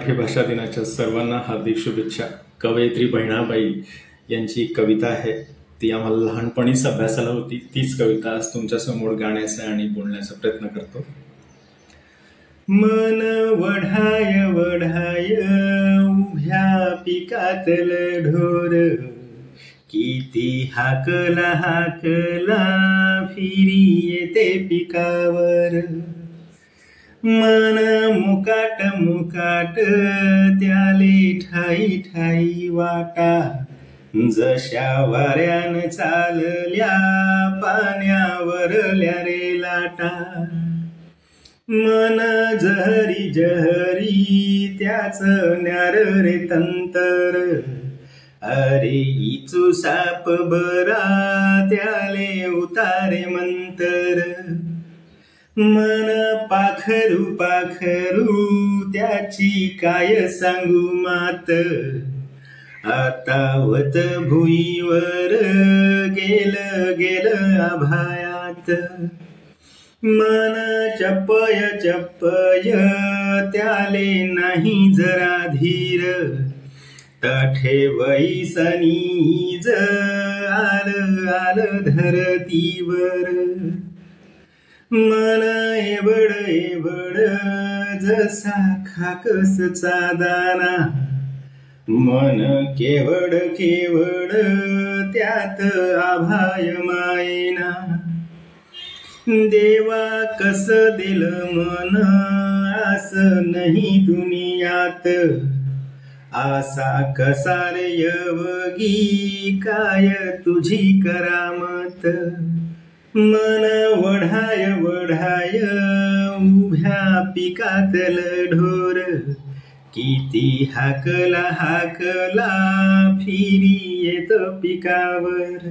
मराठी भाषा दिनाच्या सर्वांना हार्दिक शुभेच्छा. कवयित्री बहिणाबाई यांची कविता आहे, ती आम्हाला लहानपणीच अभ्यासाला होती. तीच कविता आज तुमच्यासमोर गाण्याचा आणि बोलण्याचा प्रयत्न करतो. मन वढाय वढाय उभ्या पिकातल ढोर, किती हाकला हाकला फिरी येते पिकावर. मन मुकाट मुकाट त्याले ठाई ठाई वाटा, जशा वाऱ्यान चालल्या पाण्यावरल्या रे लाटा. मन जहरी जहरी त्याच न्यार रे तंतर, अरे इचू साप बरा त्याले उतारे मंतर. मन पाखरू पाखरू त्याची काय सांगू मात, आता वत भुईवर गेल गेल आभायात. मन चपय चपय त्याले नाही जरा धीर, तठे वैसनीज आल आल धरतीवर. मन एवढ एवढ जसा खाकसचा दाना, मन केवड केवड त्यात आभाय मायना. देवा कस दिल मन आस नाही दुनियात, आसा कसा रे यवगी काय तुझी करामत. मन वढाय वढाय उभ्या पिकातल ढोर, किती हाकला हाकला फिरी येत पिकावर.